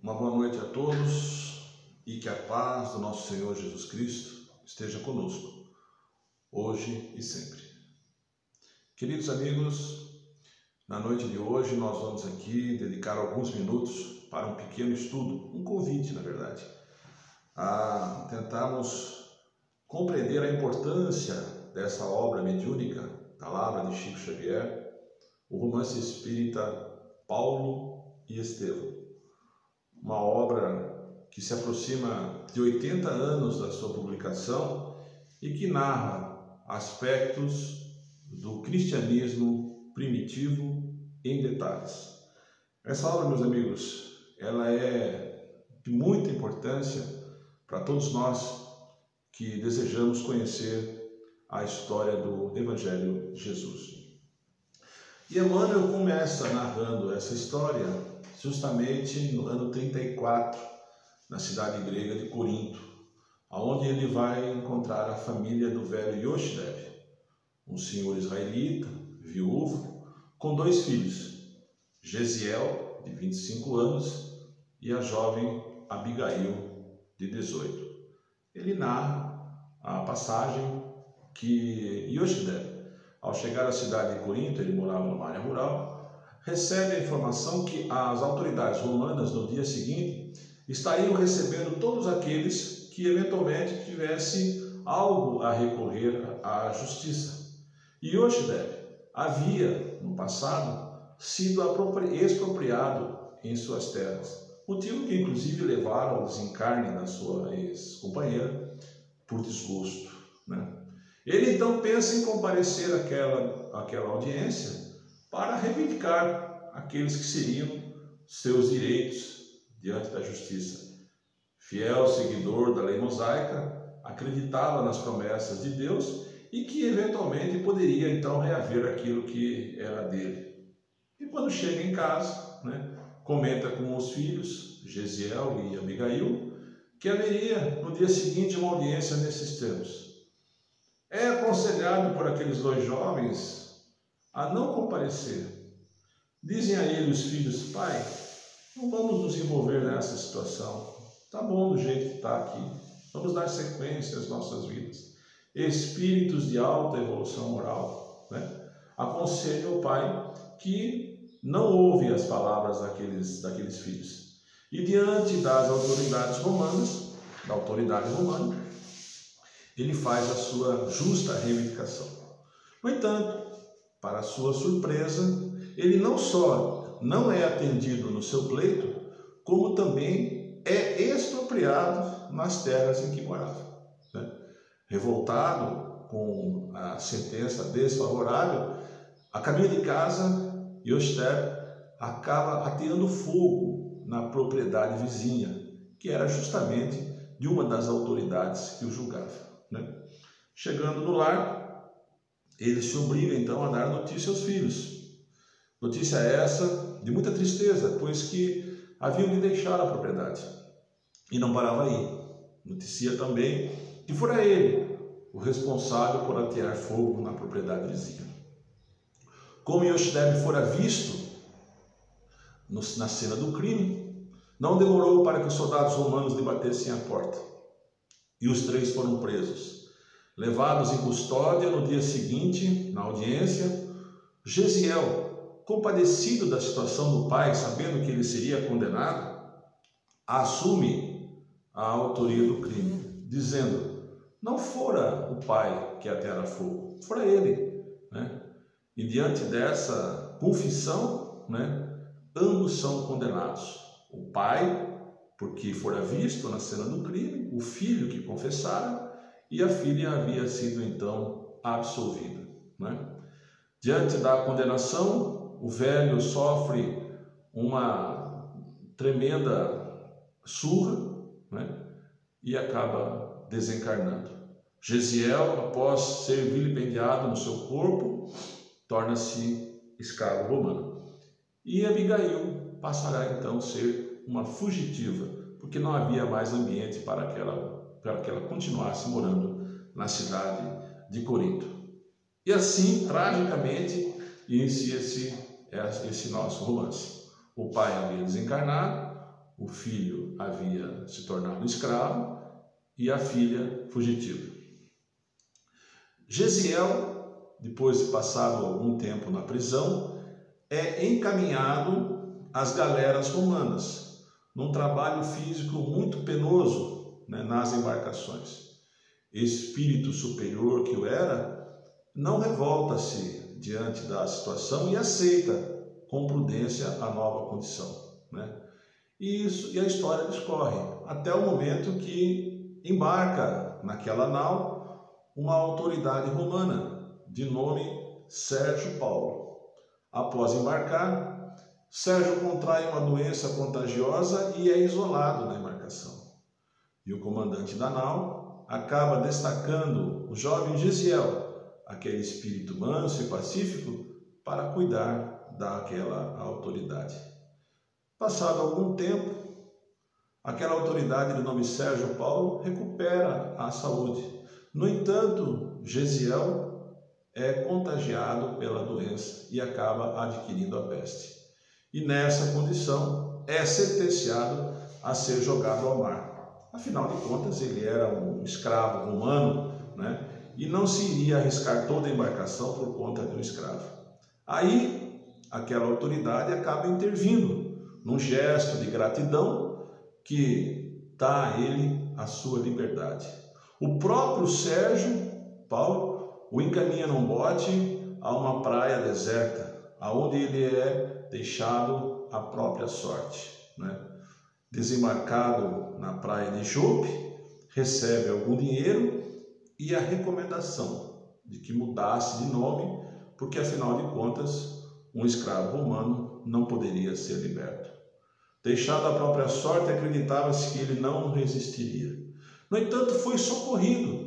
Uma boa noite a todos e que a paz do nosso Senhor Jesus Cristo esteja conosco, hoje e sempre. Queridos amigos, na noite de hoje nós vamos aqui dedicar alguns minutos para um pequeno estudo, um convite, na verdade, a tentarmos compreender a importância dessa obra mediúnica, Palavra de Chico Xavier, o romance espírita Paulo e Estevão. Uma obra que se aproxima de 80 anos da sua publicação e que narra aspectos do cristianismo primitivo em detalhes. Essa obra, meus amigos, ela é de muita importância para todos nós que desejamos conhecer a história do Evangelho de Jesus. E Emmanuel começa narrando essa história justamente no ano 34, na cidade grega de Corinto, onde ele vai encontrar a família do velho Yoshdeb, um senhor israelita, viúvo, com 2 filhos, Gesiel, de 25 anos, e a jovem Abigail, de 18. Ele narra a passagem que Yoshdeb, ao chegar à cidade de Corinto, ele morava numa área rural, recebe a informação que as autoridades romanas, no dia seguinte, estariam recebendo todos aqueles que eventualmente tivessem algo a recorrer à justiça. E Yoshdeb havia, no passado, sido expropriado em suas terras, motivo que inclusive levaram ao desencarne da sua ex-companheira por desgosto, Ele então pensa em comparecer àquela audiência para reivindicar aqueles que seriam seus direitos diante da justiça. Fiel seguidor da lei mosaica, acreditava nas promessas de Deus e que eventualmente poderia então reaver aquilo que era dele. E quando chega em casa, comenta com os filhos, Gesiel e Abigail, que haveria no dia seguinte uma audiência nesses termos. É aconselhado por aqueles 2 jovens a não comparecer. Dizem a ele os filhos: pai, não vamos nos envolver nessa situação. Está bom do jeito que está aqui. Vamos dar sequência às nossas vidas. Espíritos de alta evolução moral, aconselham o pai que não ouve as palavras daqueles filhos. E diante das autoridades romanas, da autoridade romana, ele faz a sua justa reivindicação. No entanto, para sua surpresa, ele não só não é atendido no seu pleito, como também é expropriado nas terras em que morava. Revoltado com a sentença desfavorável, a caminho de casa, Yoshdeb acaba ateando fogo na propriedade vizinha, que era justamente de uma das autoridades que o julgava. Chegando no lar, ele se obriga então a dar notícia aos filhos. Notícia essa de muita tristeza, pois que haviam de deixar a propriedade. E não parava aí. Noticia também que fora ele o responsável por atear fogo na propriedade vizinha. Como Yoshdeb fora visto na cena do crime, não demorou para que os soldados romanos lhe batessem a porta. E os 3 foram presos. Levados em custódia no dia seguinte, na audiência, Gesiel, compadecido da situação do pai, sabendo que ele seria condenado, assume a autoria do crime, dizendo: não fora o pai que ateara fogo, fora ele. E diante dessa confissão, ambos são condenados. O pai, porque fora visto na cena do crime, o filho que confessara, e a filha havia sido então absolvida. Diante da condenação, o velho sofre uma tremenda surra, e acaba desencarnando. Gesiel, após ser vilipendiado no seu corpo, torna-se escravo romano. E Abigail passará então a ser uma fugitiva, porque não havia mais ambiente para que ela continuasse morando na cidade de Corinto. E assim, tragicamente, inicia-se esse nosso romance. O pai havia desencarnado, o filho havia se tornado escravo e a filha fugitiva. Gesiel, depois de passado algum tempo na prisão, é encaminhado às galeras romanas, num trabalho físico muito penoso, nas embarcações. Espírito superior que o era, não revolta-se diante da situação e aceita com prudência a nova condição. E a história discorre até o momento que embarca naquela nau uma autoridade romana de nome Sérgio Paulo. Após embarcar, Sérgio contrai uma doença contagiosa e é isolado na embarcação. E o comandante da nau acaba destacando o jovem Gesiel, aquele espírito manso e pacífico, para cuidar daquela autoridade. Passado algum tempo, aquela autoridade de nome Sérgio Paulo recupera a saúde. No entanto, Gesiel é contagiado pela doença e acaba adquirindo a peste. E nessa condição é sentenciado a ser jogado ao mar. Afinal de contas, ele era um escravo romano, e não se iria arriscar toda a embarcação por conta de um escravo. Aí, aquela autoridade acaba intervindo, num gesto de gratidão que dá a ele a sua liberdade. O próprio Sérgio Paulo o encaminha num bote a uma praia deserta, aonde ele é deixado à própria sorte. Desembarcado na praia de Jope, recebe algum dinheiro e a recomendação de que mudasse de nome, porque afinal de contas, um escravo romano não poderia ser liberto. Deixado à própria sorte, acreditava-se que ele não resistiria. No entanto, foi socorrido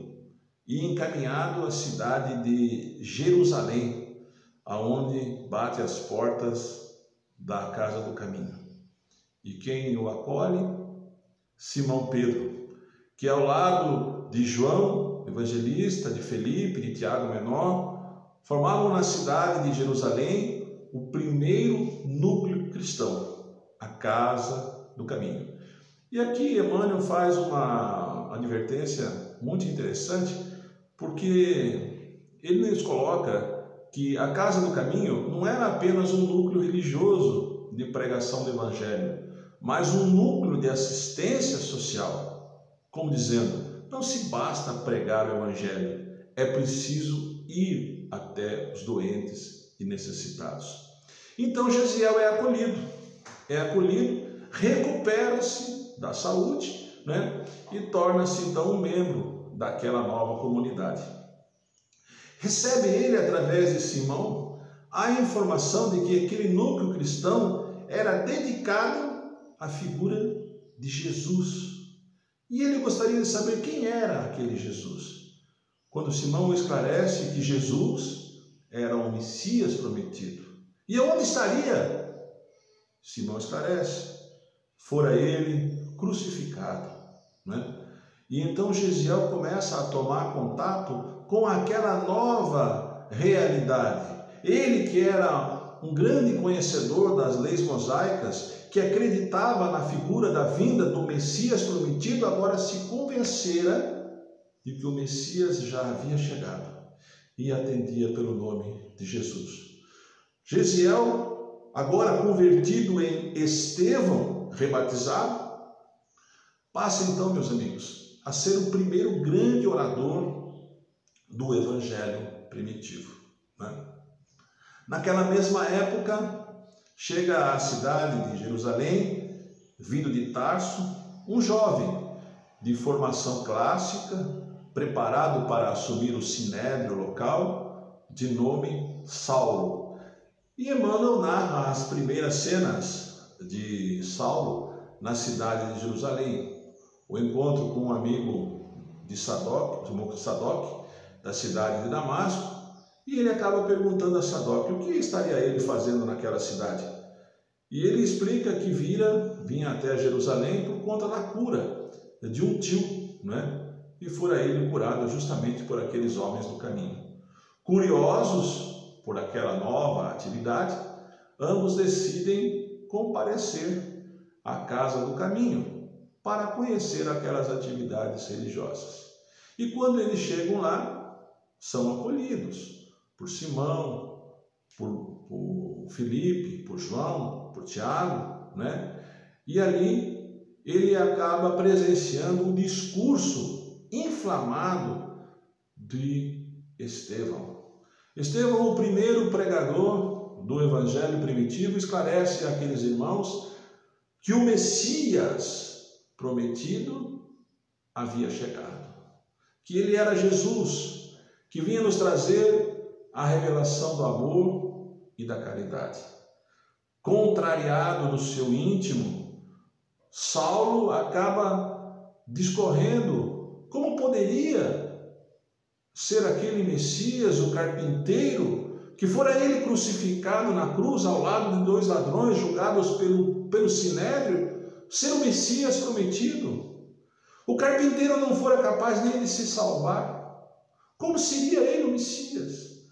e encaminhado à cidade de Jerusalém, aonde bate as portas da casa do caminho. E quem o acolhe? Simão Pedro, que ao lado de João, evangelista, de Felipe, de Tiago Menor, formavam na cidade de Jerusalém o primeiro núcleo cristão, a casa do caminho. E aqui Emmanuel faz uma advertência muito interessante, porque ele nos coloca que a casa do caminho não era apenas um núcleo religioso de pregação do evangelho, mas um núcleo de assistência social, como dizendo, não se basta pregar o evangelho, é preciso ir até os doentes e necessitados. Então Gesiel é acolhido, recupera-se da saúde, e torna-se então um membro daquela nova comunidade. Recebe ele, através de Simão, a informação de que aquele núcleo cristão era dedicado à figura de Jesus. E ele gostaria de saber quem era aquele Jesus. Quando Simão esclarece que Jesus era o Messias prometido. E onde estaria? Simão esclarece, fora ele crucificado. E então Gesiel começa a tomar contato com aquela nova realidade. Ele que era um grande conhecedor das leis mosaicas, que acreditava na figura da vinda do Messias prometido, agora se convencera de que o Messias já havia chegado e atendia pelo nome de Jesus. Gesiel, agora convertido em Estevão, rebatizado, passa então, meus amigos, a ser o primeiro grande orador do Evangelho primitivo. Naquela mesma época, chega à cidade de Jerusalém, vindo de Tarso, um jovem de formação clássica, preparado para assumir o sinédrio local, de nome Saulo. E Emmanuel narra as primeiras cenas de Saulo na cidade de Jerusalém. O encontro com um amigo de Sadoc, da cidade de Damasco, e ele acaba perguntando a Sadoc o que estaria ele fazendo naquela cidade. E ele explica que vinha até Jerusalém por conta da cura de um tio, e fora ele curado justamente por aqueles homens do caminho. Curiosos por aquela nova atividade, ambos decidem comparecer à casa do caminho para conhecer aquelas atividades religiosas. E quando eles chegam lá, são acolhidos por Simão, por Filipe, por João, por Tiago, né? E ali ele acaba presenciando um discurso inflamado de Estevão. Estevão, o primeiro pregador do evangelho primitivo, esclarece àqueles irmãos que o Messias prometido havia chegado, que ele era Jesus, que vinha nos trazer a revelação do amor e da caridade. Contrariado no seu íntimo, Saulo acaba discorrendo como poderia ser aquele Messias, o carpinteiro, que fora ele crucificado na cruz ao lado de dois ladrões julgados pelo Sinédrio, ser o Messias prometido. O carpinteiro não fora capaz nem de se salvar. Como seria ele o Messias?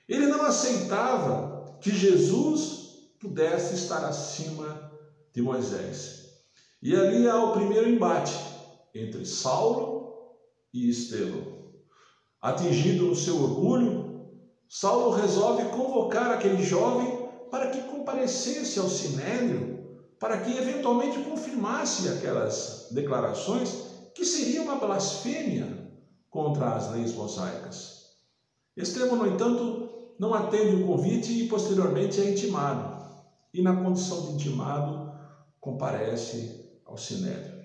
Ele não aceitava que Jesus pudesse estar acima de Moisés. E ali há o primeiro embate entre Saulo e Estevão. Atingido no seu orgulho, Saulo resolve convocar aquele jovem para que comparecesse ao Sinédrio, para que eventualmente confirmasse aquelas declarações que seria uma blasfêmia contra as leis mosaicas. Estevão, no entanto, não atende o convite e posteriormente é intimado. E na condição de intimado, comparece ao Sinédrio.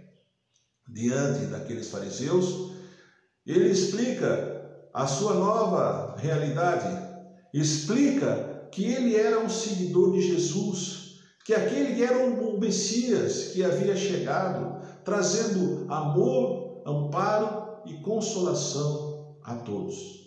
Diante daqueles fariseus, ele explica a sua nova realidade, explica que ele era um seguidor de Jesus, que aquele era o Messias que havia chegado, trazendo amor, amparo e consolação a todos.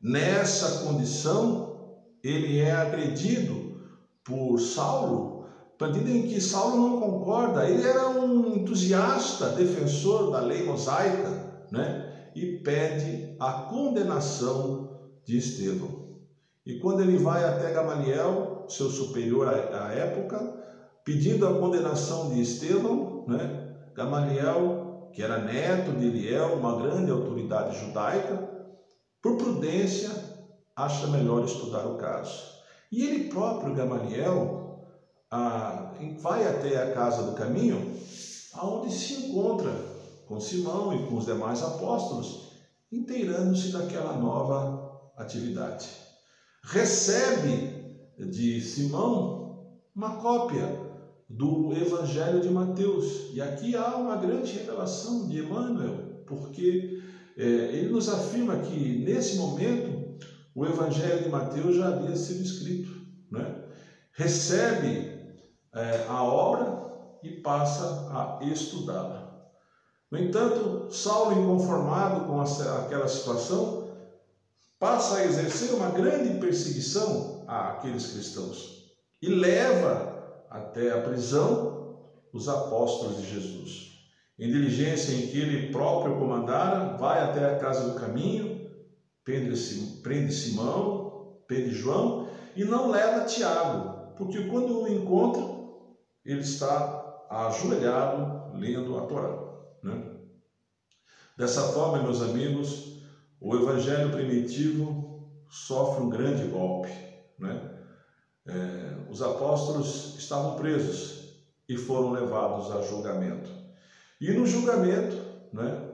Nessa condição, ele é agredido por Saulo, na medida em que Saulo não concorda. Ele era um entusiasta, defensor da lei mosaica, né? E pede a condenação de Estevão. E quando ele vai até Gamaliel, seu superior à época, pedindo a condenação de Estevão, né? Gamaliel, que era neto de Eliel, uma grande autoridade judaica, por prudência, acha melhor estudar o caso. E ele próprio, Gamaliel, vai até a casa do caminho, aonde se encontra com Simão e com os demais apóstolos, inteirando-se daquela nova atividade. Recebe de Simão uma cópia do Evangelho de Mateus. E aqui há uma grande revelação de Emmanuel, porque ele nos afirma que, nesse momento, o Evangelho de Mateus já havia sido escrito, né? Recebe a obra e passa a estudá-la. No entanto, Saulo, inconformado com aquela situação, passa a exercer uma grande perseguição àqueles cristãos e leva até a prisão os apóstolos de Jesus. Em diligência em que ele próprio comandara, vai até a casa do caminho, prende Simão, prende João e não leva Tiago, porque quando o encontra, ele está ajoelhado lendo a Torá, né? Dessa forma, meus amigos, o evangelho primitivo sofre um grande golpe, né? Os apóstolos estavam presos e foram levados a julgamento. E no julgamento, né,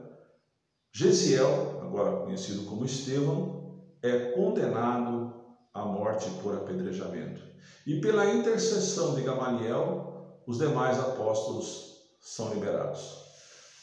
Gesiel, agora conhecido como Estevão, é condenado à morte por apedrejamento. E pela intercessão de Gamaliel, os demais apóstolos são liberados.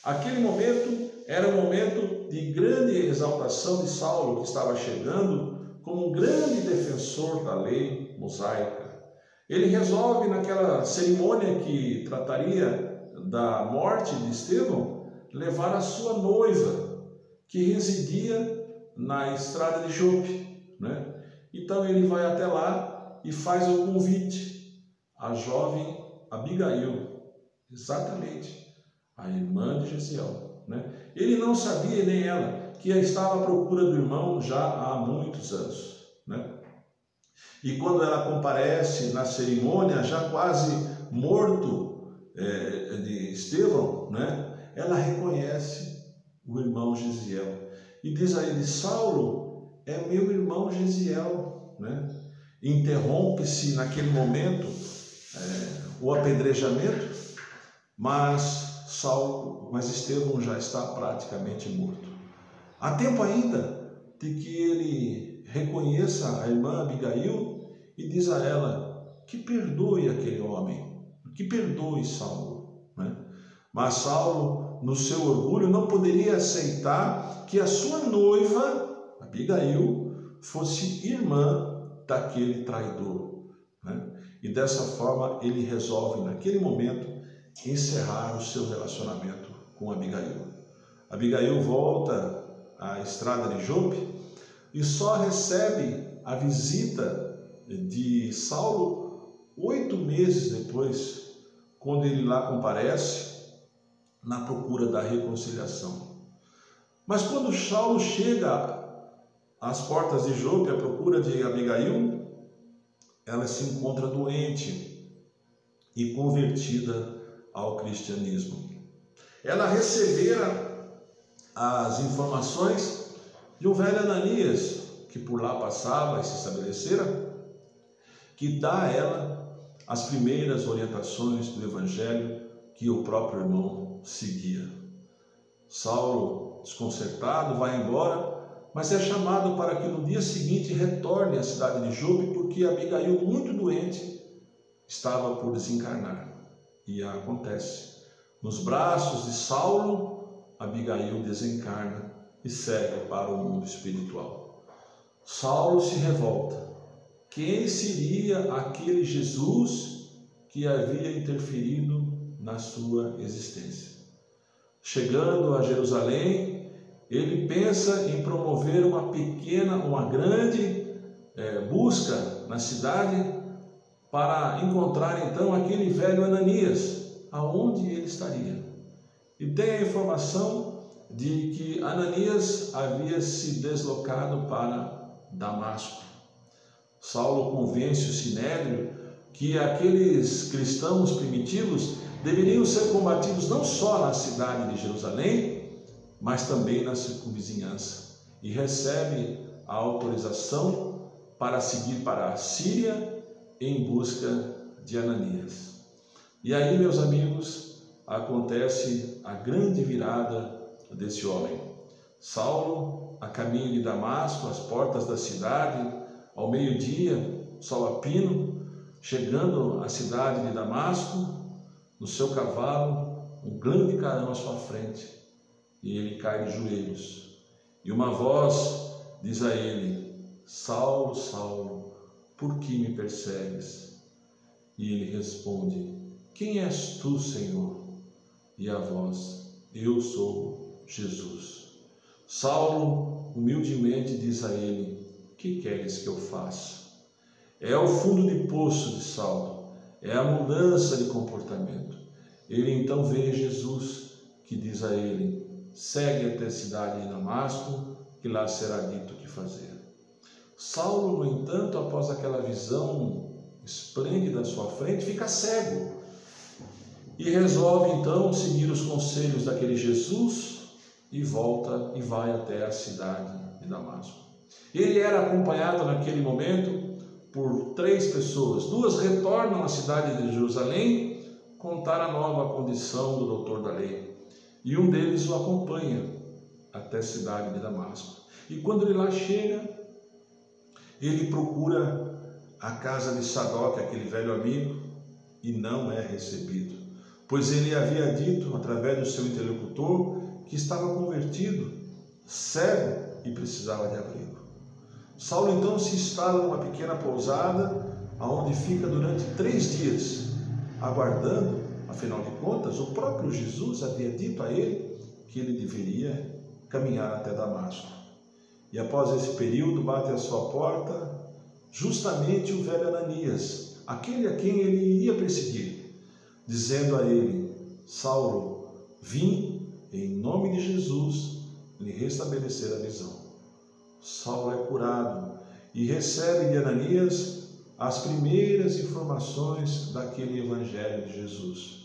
Aquele momento era um momento de grande exaltação de Saulo, que estava chegando como um grande defensor da lei mosaica. Ele resolve, naquela cerimônia que trataria da morte de Estevão, levar a sua noiva, que residia na estrada de Jope, né? Então ele vai até lá e faz o convite à jovem Abigail, exatamente a irmã de Gesiel, né? Ele não sabia, nem ela, que estava à procura do irmão já há muitos anos, né? E quando ela comparece na cerimônia, já quase morto, Estevão, né, ela reconhece o irmão Gesiel e diz a ele: Saulo é meu irmão Gesiel, né? Interrompe-se naquele momento o apedrejamento, mas Estevão já está praticamente morto. Há tempo ainda de que ele reconheça a irmã Abigail e diz a ela que perdoe aquele homem, que perdoe Saulo, né? Mas Saulo, no seu orgulho, não poderia aceitar que a sua noiva, Abigail, fosse irmã daquele traidor, né? E dessa forma ele resolve, naquele momento, encerrar o seu relacionamento com Abigail. Abigail volta à estrada de Jope e só recebe a visita de Saulo 8 meses depois, quando ele lá comparece na procura da reconciliação. Mas quando Saulo chega às portas de Jope à procura de Abigail, ela se encontra doente e convertida ao cristianismo. Ela recebera as informações de um velho Ananias, que por lá passava e se estabelecera, que dá a ela as primeiras orientações do evangelho que o próprio irmão seguia. Saulo, desconcertado, vai embora, mas é chamado para que no dia seguinte retorne à cidade de Jope, porque Abigail, muito doente, estava por desencarnar. E acontece. Nos braços de Saulo, Abigail desencarna e segue para o mundo espiritual. Saulo se revolta. Quem seria aquele Jesus que havia interferido na sua existência? Chegando a Jerusalém, ele pensa em promover uma grande busca na cidade para encontrar então aquele velho Ananias, aonde ele estaria. E tem a informação de que Ananias havia se deslocado para Damasco. Saulo convence o Sinédrio que aqueles cristãos primitivos deveriam ser combatidos não só na cidade de Jerusalém, mas também na circunvizinhança, e recebe a autorização para seguir para a Síria em busca de Ananias. E aí, meus amigos, acontece a grande virada desse homem. Saulo, a caminho de Damasco, às portas da cidade, ao meio-dia, sol a pino, chegando à cidade de Damasco, no seu cavalo, um grande carão à sua frente, e ele cai de joelhos. E uma voz diz a ele: Saulo, Saulo, por que me persegues? E ele responde: Quem és tu, Senhor? E a voz: Eu sou Jesus. Saulo humildemente diz a ele: Que queres que eu faça? É o fundo de poço de Saulo, é a mudança de comportamento. Ele então vê Jesus, que diz a ele: Segue até a cidade de Damasco, que lá será dito o que fazer. Saulo, no entanto, após aquela visão esplêndida à sua frente, fica cego e resolve então seguir os conselhos daquele Jesus e volta e vai até a cidade de Damasco. Ele era acompanhado naquele momento por 3 pessoas. 2 retornam à cidade de Jerusalém contar a nova condição do doutor da lei, e um deles o acompanha até a cidade de Damasco. E quando ele lá chega, ele procura a casa de Sadoc, aquele velho amigo, e não é recebido, pois ele havia dito, através do seu interlocutor, que estava convertido, cego e precisava de abrigo. Saulo então se instala numa pequena pousada, aonde fica durante 3 dias, aguardando. Afinal de contas, o próprio Jesus havia dito a ele que ele deveria caminhar até Damasco. E após esse período, bate à sua porta justamente o velho Ananias, aquele a quem ele iria perseguir, dizendo a ele: Saulo, vim em nome de Jesus lhe restabelecer a visão. Saulo é curado e recebe de Ananias as primeiras informações daquele evangelho de Jesus.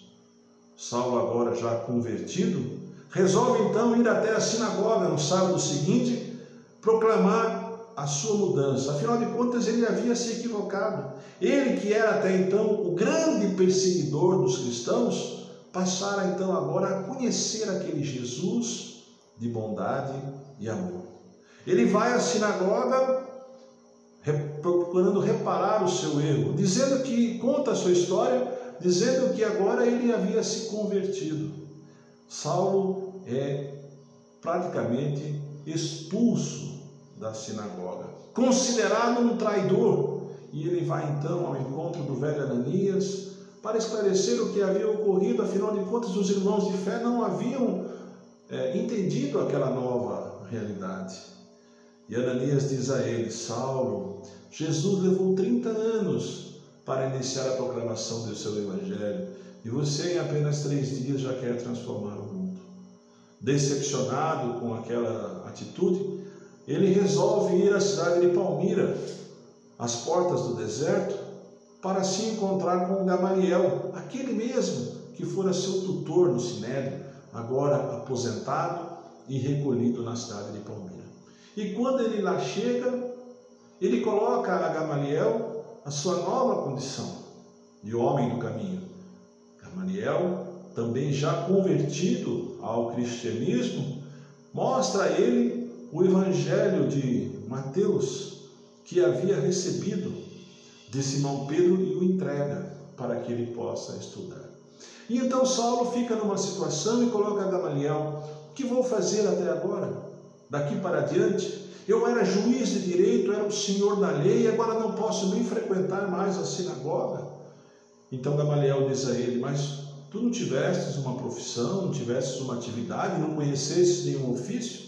Saulo, agora já convertido, resolve então ir até a sinagoga no sábado seguinte, proclamar a sua mudança. Afinal de contas, ele havia se equivocado. Ele, que era até então o grande perseguidor dos cristãos, passara então agora a conhecer aquele Jesus de bondade e amor. Ele vai à sinagoga procurando reparar o seu erro, dizendo que, conta a sua história, dizendo que agora ele havia se convertido. Saulo é praticamente expulso da sinagoga, considerado um traidor, e ele vai então ao encontro do velho Ananias para esclarecer o que havia ocorrido. Afinal de contas, os irmãos de fé não haviam entendido aquela nova realidade. E Ananias diz a ele: Saulo, Jesus levou 30 anos para iniciar a proclamação do seu evangelho, e você em apenas 3 dias já quer transformar o mundo. Decepcionado com aquela atitude, ele resolve ir à cidade de Palmira, às portas do deserto, para se encontrar com Gamaliel, aquele mesmo que fora seu tutor no Sinédrio, agora aposentado e recolhido na cidade de Palmira. E quando ele lá chega, ele coloca a Gamaliel a sua nova condição de homem do caminho. Gamaliel, também já convertido ao cristianismo, mostra a ele o evangelho de Mateus, que havia recebido de Simão Pedro, e o entrega para que ele possa estudar. E então Saulo fica numa situação e coloca a Gamaliel: o que vou fazer até agora? Daqui para adiante? Eu era juiz de direito, era o senhor da lei, agora não posso nem frequentar mais a sinagoga. Então Gamaliel diz a ele: mas tu não tivestes uma profissão, não tivestes uma atividade, não conhecesses nenhum ofício?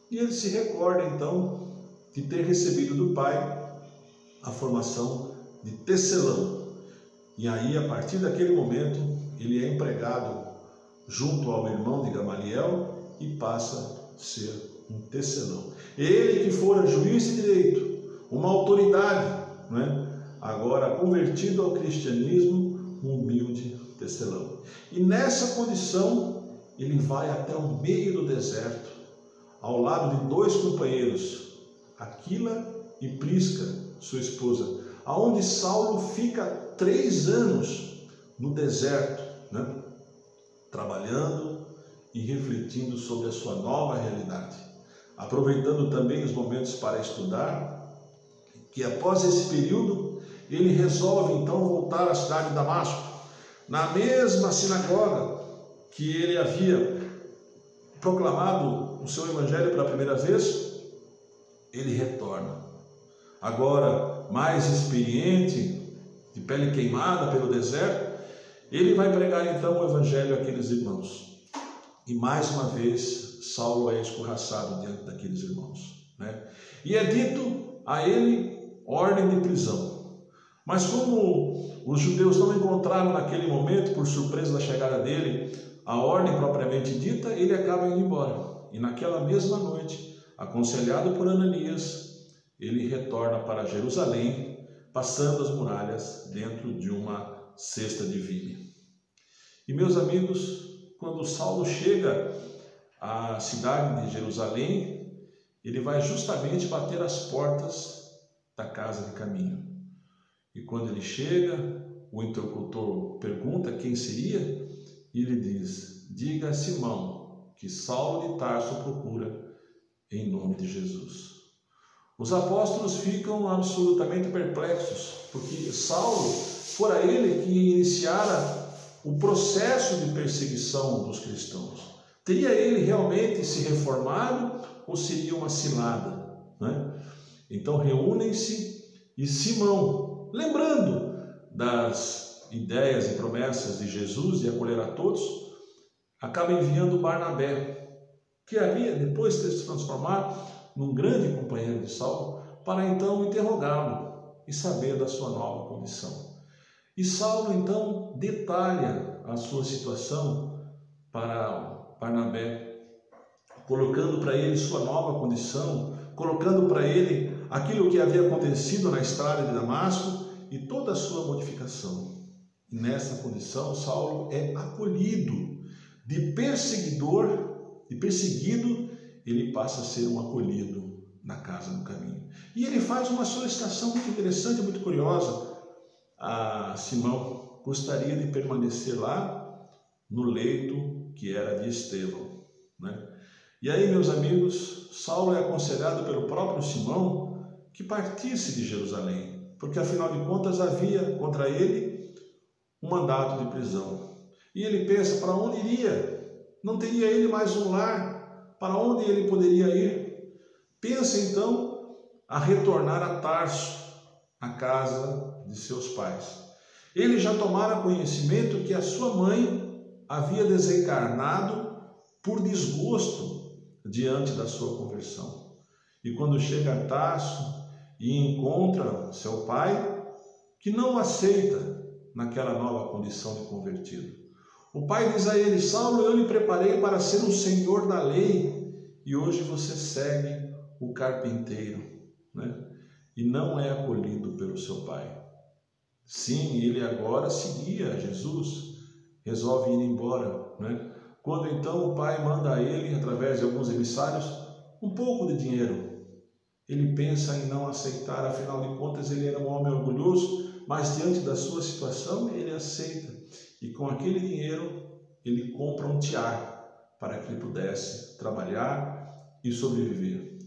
E ele se recorda então de ter recebido do pai a formação de tecelão. E aí, a partir daquele momento, ele é empregado junto ao irmão de Gamaliel e passa a ser um tecelão. Ele que fora juiz de direito, uma autoridade, agora convertido ao cristianismo, um humilde tecelão. E nessa condição, ele vai até o meio do deserto, ao lado de 2 companheiros, Aquila e Prisca, sua esposa, aonde Saulo fica 3 anos no deserto, trabalhando e refletindo sobre a sua nova realidade, aproveitando também os momentos para estudar, que após esse período ele resolve então voltar à cidade de Damasco, na mesma sinagoga que ele havia proclamado o seu evangelho pela primeira vez. Ele retorna, agora mais experiente, de pele queimada pelo deserto. Ele vai pregar então o evangelho àqueles irmãos, e mais uma vez Saulo é escorraçado diante daqueles irmãos, E é dito a ele ordem de prisão. Mas como os judeus não encontraram naquele momento, por surpresa da chegada dele, a ordem propriamente dita, ele acaba indo embora. E naquela mesma noite, aconselhado por Ananias, ele retorna para Jerusalém, passando as muralhas dentro de uma cesta de vinha. E meus amigos, quando Saulo chega à cidade de Jerusalém, ele vai justamente bater as portas da casa de caminho. E quando ele chega, o interlocutor pergunta quem seria, e ele diz: diga a Simão que Saulo de Tarso procura, em nome de Jesus. Os apóstolos ficam absolutamente perplexos, porque Saulo fora ele que iniciara o processo de perseguição dos cristãos. Teria ele realmente se reformado ou seria uma cilada? Então reúnem-se, e Simão, lembrando das ideias e promessas de Jesus de acolher a todos, acaba enviando Barnabé, que havia depois de se transformar num grande companheiro de Saulo, para então interrogá-lo e saber da sua nova condição. E Saulo então detalha a sua situação para Barnabé, colocando para ele sua nova condição, colocando para ele aquilo que havia acontecido na estrada de Damasco e toda a sua modificação. E nessa condição, Saulo é acolhido perseguido, ele passa a ser um acolhido na casa do caminho. E ele faz uma solicitação muito interessante, muito curiosa. A Simão gostaria de permanecer lá no leito que era de Estevão, né? E aí, meus amigos, Saulo é aconselhado pelo próprio Simão que partisse de Jerusalém, porque afinal de contas havia contra ele um mandato de prisão. E ele pensa, para onde iria? Não teria ele mais um lar? Para onde ele poderia ir? Pensa então a retornar a Tarso, a casa de seus pais. Ele já tomara conhecimento que a sua mãe havia desencarnado por desgosto diante da sua conversão. E quando chega a Tarso e encontra seu pai, que não aceita naquela nova condição de convertido. O pai diz a ele: Saulo, eu lhe preparei para ser um senhor da lei, e hoje você segue o carpinteiro, né? E não é acolhido pelo seu pai. Sim, ele agora seguia Jesus, resolve ir embora, né? Quando então o pai manda a ele, através de alguns emissários, um pouco de dinheiro. Ele pensa em não aceitar, afinal de contas ele era um homem orgulhoso, mas diante da sua situação ele aceita. E com aquele dinheiro ele compra um tiar para que ele pudesse trabalhar e sobreviver.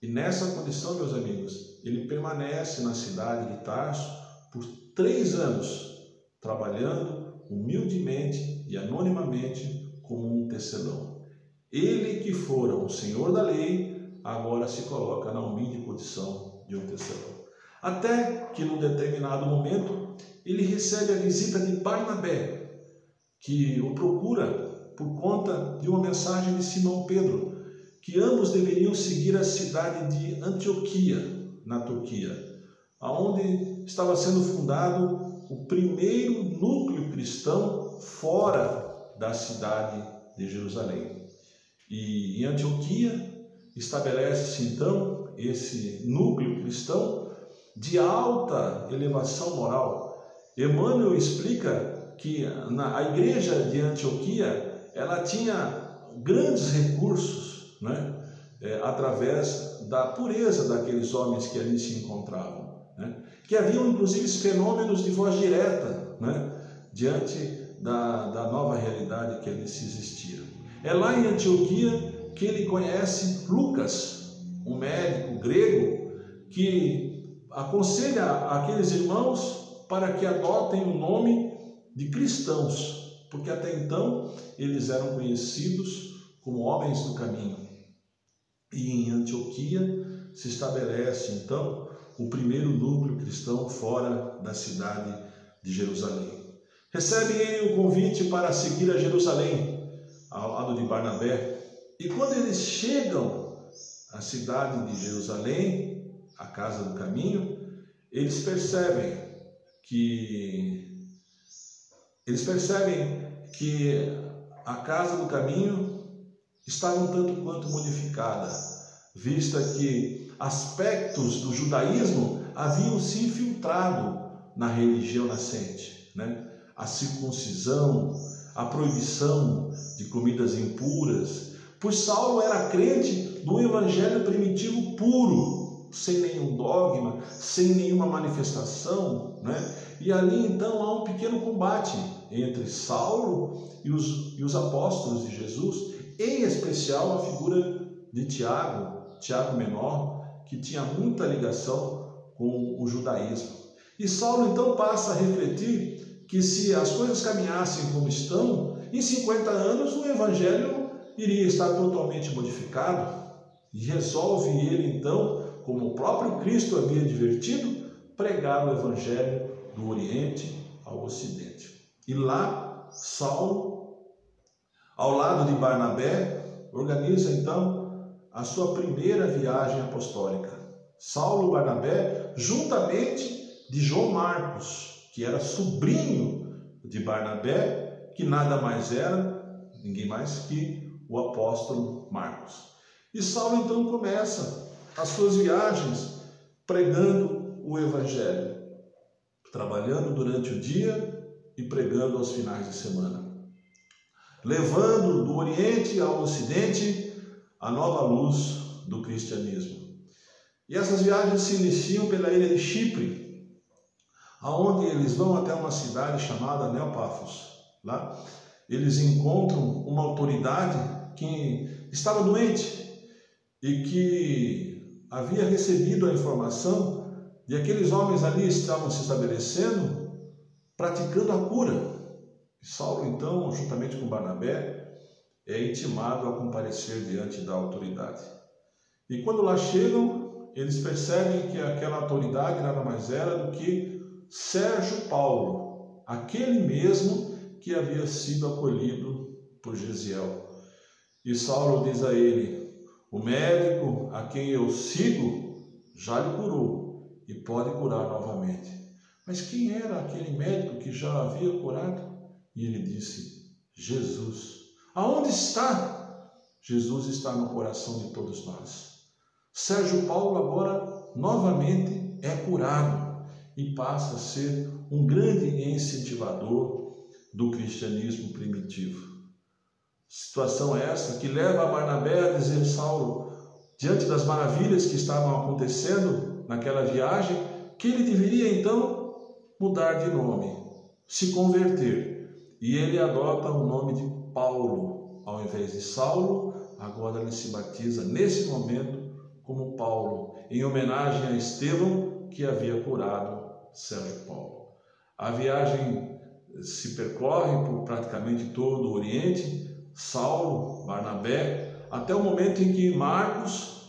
E nessa condição, meus amigos, ele permanece na cidade de Tarso por 3 anos, trabalhando humildemente e anonimamente como um tecelão. Ele que fora um senhor da lei, agora se coloca na humilde condição de um tecelão. Até que num determinado momento ele recebe a visita de Barnabé, que o procura por conta de uma mensagem de Simão Pedro, que ambos deveriam seguir a cidade de Antioquia, na Turquia, onde estava sendo fundado o primeiro núcleo cristão fora da cidade de Jerusalém. E em Antioquia estabelece-se então esse núcleo cristão de alta elevação moral. Emmanuel explica que a igreja de Antioquia ela tinha grandes recursos, né? Através da pureza daqueles homens que ali se encontravam, né? Que haviam inclusive fenômenos de voz direta, né? Diante da nova realidade que ali se existia. É lá em Antioquia que ele conhece Lucas, um médico grego, que aconselha aqueles irmãos para que adotem o nome de cristãos, porque até então eles eram conhecidos como homens do caminho. E em Antioquia se estabelece então o primeiro núcleo cristão fora da cidade de Jerusalém. Recebe ele o convite para seguir a Jerusalém, ao lado de Barnabé. E quando eles chegam à cidade de Jerusalém, a casa do caminho, eles percebem que a casa do caminho estava um tanto quanto modificada, vista que aspectos do judaísmo haviam se infiltrado na religião nascente, né? A circuncisão, a proibição de comidas impuras, pois Saulo era crente do evangelho primitivo puro, sem nenhum dogma, sem nenhuma manifestação, né? E ali então há um pequeno combate entre Saulo e os apóstolos de Jesus, em especial a figura de Tiago menor, que tinha muita ligação com o judaísmo. E Saulo então passa a refletir que se as coisas caminhassem como estão, em 50 anos o evangelho iria estar totalmente modificado. E resolve ele então, como o próprio Cristo havia advertido, pregar o evangelho do Oriente ao Ocidente. E lá, Saulo, ao lado de Barnabé, organiza então a sua primeira viagem apostólica. Saulo e Barnabé, juntamente de João Marcos, que era sobrinho de Barnabé, que nada mais era, ninguém mais que o apóstolo Marcos. E Saulo então começa as suas viagens pregando o evangelho, trabalhando durante o dia e pregando aos finais de semana. levando do Oriente ao Ocidente a nova luz do cristianismo. E essas viagens se iniciam pela ilha de Chipre, aonde eles vão até uma cidade chamada Neopafos. Lá eles encontram uma autoridade que estava doente e que havia recebido a informação de aqueles homens ali estavam se estabelecendo, praticando a cura. E Saulo, então, juntamente com Barnabé, é intimado a comparecer diante da autoridade. E quando lá chegam, eles percebem que aquela autoridade nada mais era do que Sérgio Paulo, aquele mesmo que havia sido acolhido por Gesiel. E Saulo diz a ele: o médico a quem eu sigo já lhe curou e pode curar novamente. Mas quem era aquele médico que já havia curado? E ele disse: Jesus. Aonde está? Jesus está no coração de todos nós. Sérgio Paulo agora novamente é curado e passa a ser um grande incentivador do cristianismo primitivo. Situação essa que leva a Barnabé a dizer: Saulo, diante das maravilhas que estavam acontecendo naquela viagem, que ele deveria então mudar de nome, se converter. E ele adota o nome de Paulo. Ao invés de Saulo, agora ele se batiza nesse momento como Paulo, em homenagem a Estevão, que havia curado Sérgio Paulo. A viagem se percorre por praticamente todo o Oriente, Saulo, Barnabé, até o momento em que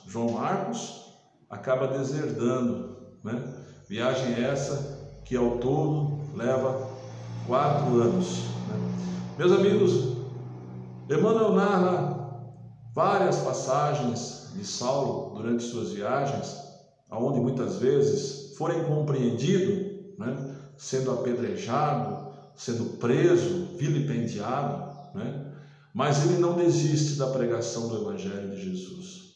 João Marcos, acaba deserdando, né? Viagem essa que ao todo leva 4 anos. Meus amigos, Emmanuel narra várias passagens de Saulo durante suas viagens, onde muitas vezes foi incompreendido, né? Sendo apedrejado, sendo preso, vilipendiado, né? Mas ele não desiste da pregação do Evangelho de Jesus.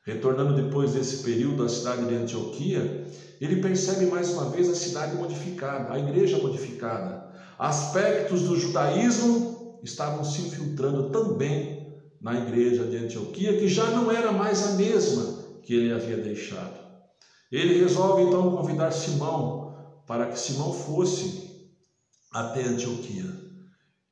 Retornando depois desse período à cidade de Antioquia, ele percebe mais uma vez a cidade modificada, a igreja modificada. Aspectos do judaísmo estavam se infiltrando também na igreja de Antioquia, que já não era mais a mesma que ele havia deixado. Ele resolve então convidar Simão para que Simão fosse até Antioquia.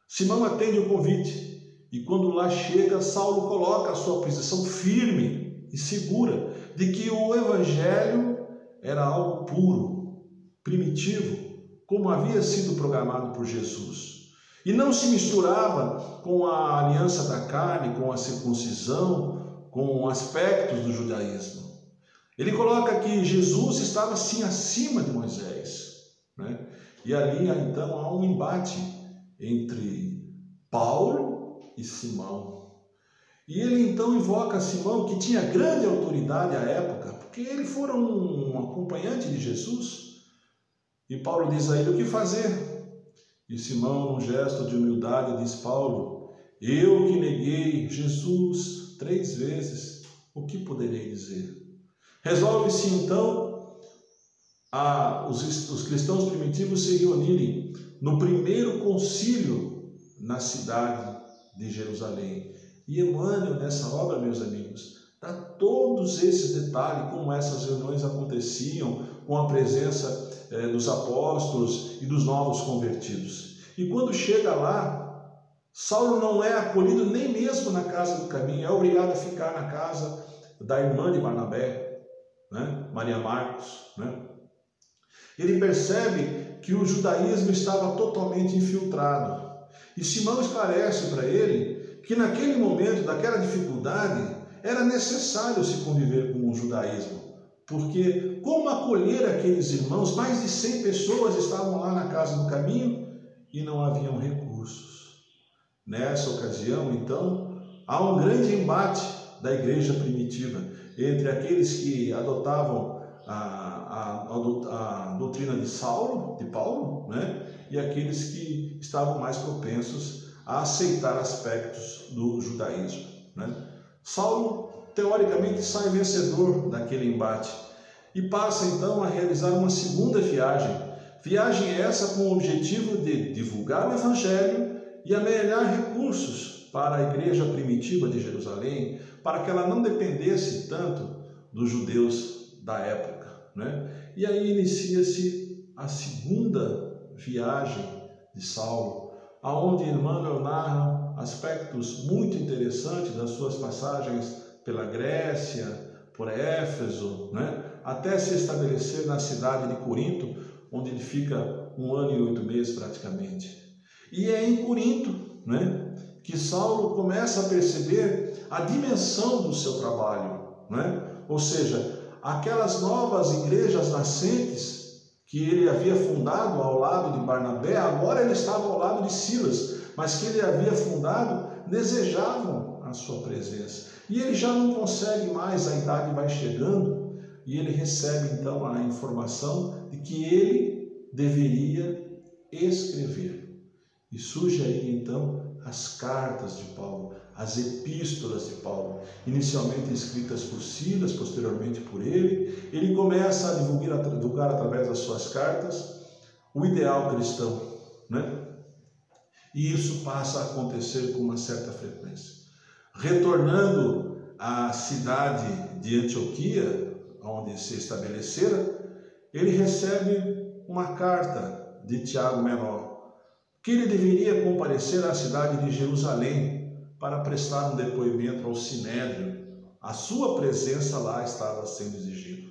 Simão atende o convite e quando lá chega, Saulo coloca a sua posição firme e segura de que o evangelho era algo puro, primitivo, como havia sido programado por Jesus. E não se misturava com a aliança da carne, com a circuncisão, com aspectos do judaísmo. Ele coloca que Jesus estava sim acima de Moisés, né? E ali então há um embate entre Paulo e Simão. E ele então invoca Simão, que tinha grande autoridade à época, porque ele fora um acompanhante de Jesus. E Paulo diz a ele: o que fazer? E Simão, num gesto de humildade, diz: Paulo, eu que neguei Jesus 3 vezes, o que poderei dizer? Resolve-se então os cristãos primitivos se reunirem no primeiro concílio na cidade de Jerusalém. E Emmanuel, nessa obra, meus amigos, dá todos esses detalhes, como essas reuniões aconteciam, com a presença dos apóstolos e dos novos convertidos. E quando chega lá, Saulo não é acolhido nem mesmo na casa do caminho, é obrigado a ficar na casa da irmã de Barnabé, né? Maria Marcos, né? Ele percebe que o judaísmo estava totalmente infiltrado. E Simão esclarece para ele que naquele momento, daquela dificuldade, era necessário se conviver com o judaísmo. Porque como acolher aqueles irmãos? Mais de 100 pessoas estavam lá na casa do caminho e não haviam recursos. Nessa ocasião, então, há um grande embate da igreja primitiva entre aqueles que adotavam a doutrina de Paulo, né? E aqueles que estavam mais propensos a aceitar aspectos do judaísmo, né? Saulo, teoricamente, sai vencedor daquele embate e passa então a realizar uma segunda viagem essa com o objetivo de divulgar o evangelho e amealhar recursos para a igreja primitiva de Jerusalém, para que ela não dependesse tanto dos judeus da época, né? E aí inicia-se a segunda viagem de Saulo, aonde Emmanuel narra aspectos muito interessantes das suas passagens pela Grécia, por Éfeso, né? Até se estabelecer na cidade de Corinto, onde ele fica 1 ano e 8 meses praticamente. E é em Corinto, né, que Saulo começa a perceber a dimensão do seu trabalho, né? Ou seja, aquelas novas igrejas nascentes que ele havia fundado ao lado de Barnabé, agora ele estava ao lado de Silas, mas que ele havia fundado, desejavam a sua presença. E ele já não consegue mais, a idade vai chegando, e ele recebe então a informação de que ele deveria escrever. E surge aí então as cartas de Paulo, as epístolas de Paulo, inicialmente escritas por Silas, posteriormente por ele. Ele começa a divulgar através das suas cartas o ideal cristão, né? E isso passa a acontecer com uma certa frequência. Retornando à cidade de Antioquia, onde se estabelecera, ele recebe uma carta de Tiago Menor, que ele deveria comparecer à cidade de Jerusalém para prestar um depoimento ao Sinédrio. A sua presença lá estava sendo exigida.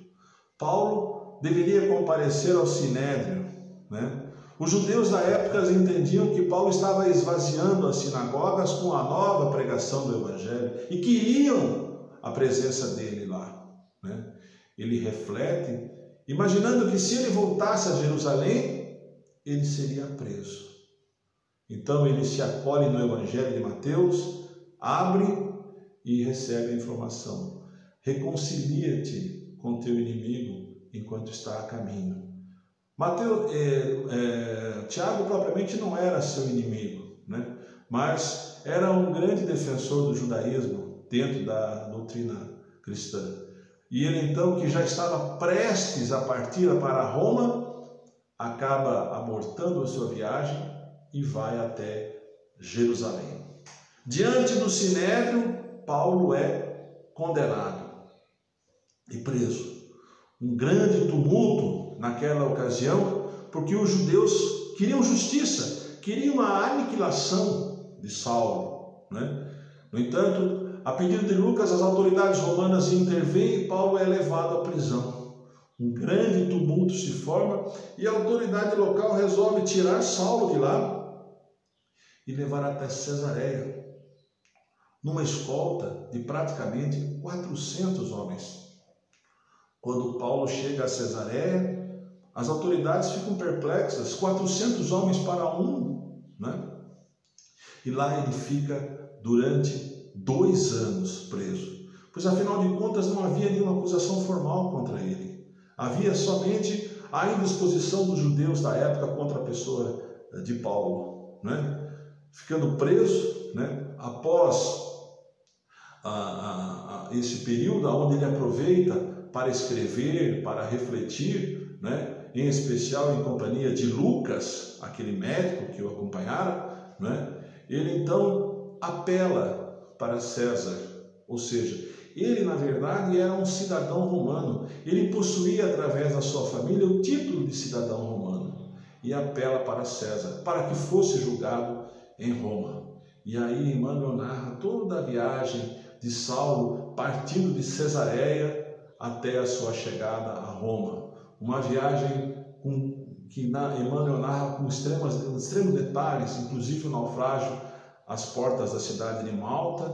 Paulo deveria comparecer ao Sinédrio, né? Os judeus da época entendiam que Paulo estava esvaziando as sinagogas com a nova pregação do Evangelho e queriam a presença dele lá, né? Ele reflete, imaginando que se ele voltasse a Jerusalém, ele seria preso. Então ele se acolhe no Evangelho de Mateus, abre e recebe a informação: reconcilia-te com teu inimigo enquanto está a caminho. Tiago propriamente não era seu inimigo, né? Mas era um grande defensor do judaísmo dentro da doutrina cristã. E ele então, que já estava prestes a partir para Roma, acaba abortando a sua viagem e vai até Jerusalém. Diante do Sinédrio, Paulo é condenado e preso. Um grande tumulto naquela ocasião, porque os judeus queriam justiça, queriam a aniquilação de Saulo, né? No entanto, a pedido de Lucas, as autoridades romanas intervêm e Paulo é levado à prisão. Um grande tumulto se forma e a autoridade local resolve tirar Saulo de lá e levar até Cesareia, numa escolta de praticamente 400 homens. Quando Paulo chega a Cesareia, as autoridades ficam perplexas, 400 homens para um, né? E lá ele fica durante 2 anos preso, pois afinal de contas não havia nenhuma acusação formal contra ele. Havia somente a indisposição dos judeus da época contra a pessoa de Paulo, né? Ficando preso, né? Após esse período onde ele aproveita para escrever, para refletir, né? Em especial em companhia de Lucas, aquele médico que o acompanhara, né? Ele então apela para César, ou seja, ele na verdade era um cidadão romano, ele possuía através da sua família o título de cidadão romano e apela para César, para que fosse julgado em Roma. E aí Emmanuel narra toda a viagem de Saulo partindo de Cesareia até a sua chegada a Roma. Uma viagem que Emmanuel narra com extremos detalhes, inclusive o naufrágio às portas da cidade de Malta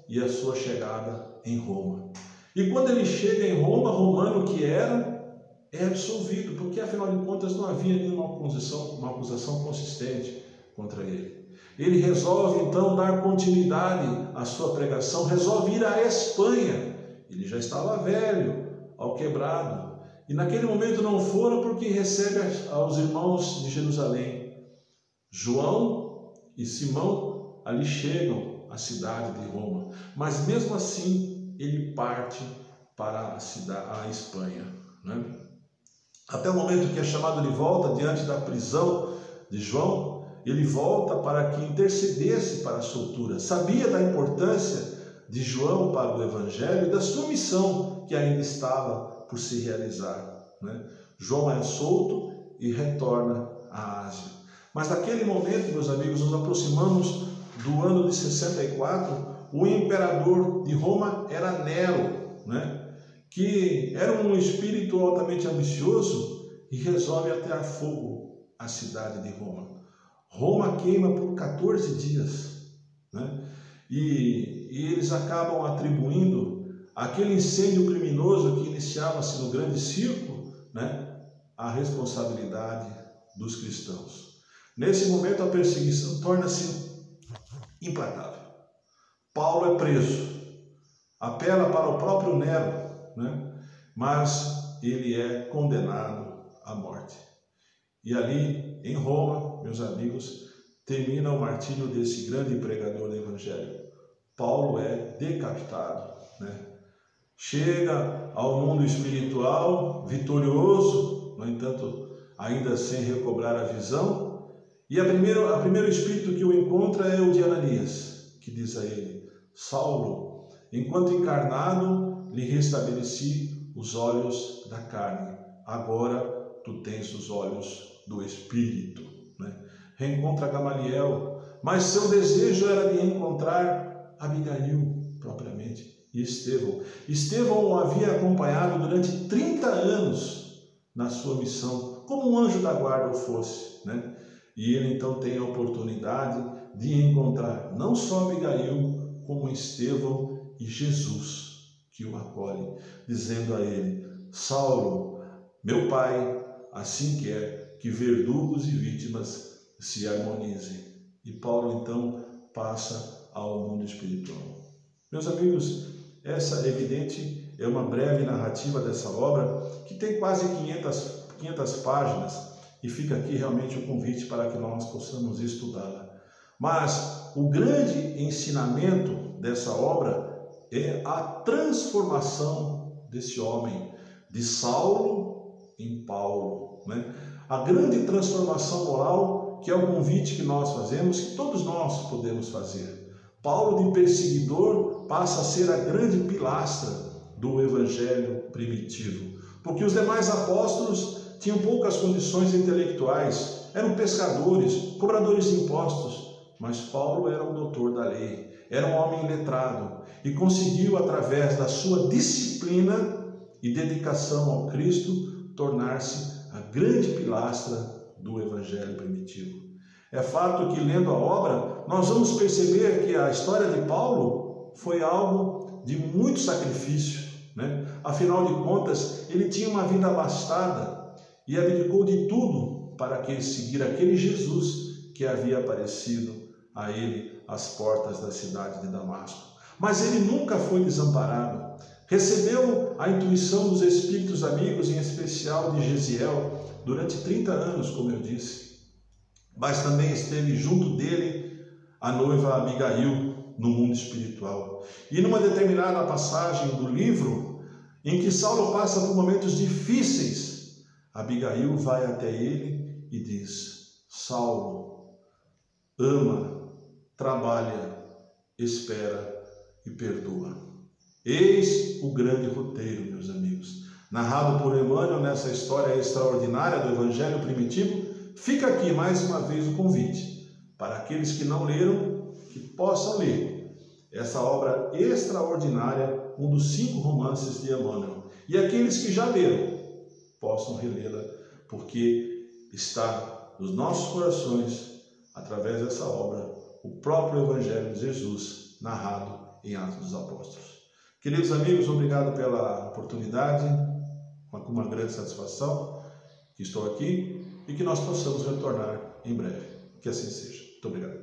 e a sua chegada em Roma. E quando ele chega em Roma, romano que era, é absolvido, porque afinal de contas não havia nenhuma acusação consistente contra ele. Ele resolve então dar continuidade à sua pregação, resolve ir à Espanha. Ele já estava velho, alquebrado. E naquele momento não foram porque recebe aos irmãos de Jerusalém. João e Simão ali chegam à cidade de Roma. Mas mesmo assim ele parte para a Espanha, né? Até o momento que é chamado de volta diante da prisão de João, ele volta para que intercedesse para a soltura. Sabia da importância de João para o Evangelho e da sua missão que ainda estava por se realizar, né? João é solto e retorna à Ásia. Mas naquele momento, meus amigos, nos aproximamos do ano de 64, o imperador de Roma era Nero, né? Que era um espírito altamente ambicioso e resolve atear fogo à cidade de Roma. Roma queima por 14 dias, né? E eles acabam atribuindo aquele incêndio criminoso que iniciava-se no grande circo, né, a responsabilidade dos cristãos. Nesse momento a perseguição torna-se implacável. Paulo é preso, apela para o próprio Nero, né, mas ele é condenado à morte. E ali em Roma, meus amigos, termina o martírio desse grande pregador do Evangelho. Paulo é decapitado, né? Chega ao mundo espiritual vitorioso, no entanto, ainda sem recobrar a visão. E o primeiro espírito que o encontra é o de Ananias, que diz a ele: Saulo, enquanto encarnado, lhe restabeleci os olhos da carne. Agora tu tens os olhos do espírito, né? Reencontra Gamaliel, mas seu desejo era de encontrar Abigail propriamente e Estevão. Estevão o havia acompanhado durante 30 anos na sua missão, como um anjo da guarda o fosse, né? E ele então tem a oportunidade de encontrar não só Abigail, como Estevão e Jesus, que o acolhe, dizendo a ele: Saulo, meu pai assim quer que verdugos e vítimas se harmonizem. E Paulo então passa ao mundo espiritual. Meus amigos, essa evidente é uma breve narrativa dessa obra que tem quase 500 páginas e fica aqui realmente o convite para que nós possamos estudá-la. Mas o grande ensinamento dessa obra é a transformação desse homem, de Saulo em Paulo, né? A grande transformação moral, que é o convite que nós fazemos, que todos nós podemos fazer. Paulo, de perseguidor, passa a ser a grande pilastra do evangelho primitivo, porque os demais apóstolos tinham poucas condições intelectuais, eram pescadores, cobradores de impostos, mas Paulo era um doutor da lei, era um homem letrado e conseguiu, através da sua disciplina e dedicação ao Cristo, tornar-se a grande pilastra do evangelho primitivo. É fato que, lendo a obra, nós vamos perceber que a história de Paulo foi algo de muito sacrifício, né? Afinal de contas, ele tinha uma vida abastada e abdicou de tudo para seguir aquele Jesus que havia aparecido a ele às portas da cidade de Damasco. Mas ele nunca foi desamparado. Recebeu a intuição dos espíritos amigos, em especial de Gesiel, durante 30 anos, como eu disse. Mas também esteve junto dele a noiva Abigail no mundo espiritual. E numa determinada passagem do livro, em que Saulo passa por momentos difíceis, Abigail vai até ele e diz: Saulo, ama, trabalha, espera e perdoa. Eis o grande roteiro, meus amigos. Narrado por Emmanuel nessa história extraordinária do Evangelho primitivo, fica aqui mais uma vez o convite para aqueles que não leram, que possam ler essa obra extraordinária, um dos 5 romances de Emmanuel. E aqueles que já leram, possam relê-la, porque está nos nossos corações, através dessa obra, o próprio Evangelho de Jesus, narrado em Atos dos Apóstolos. Queridos amigos, obrigado pela oportunidade, com uma grande satisfação que estou aqui e que nós possamos retornar em breve. Que assim seja. Muito obrigado.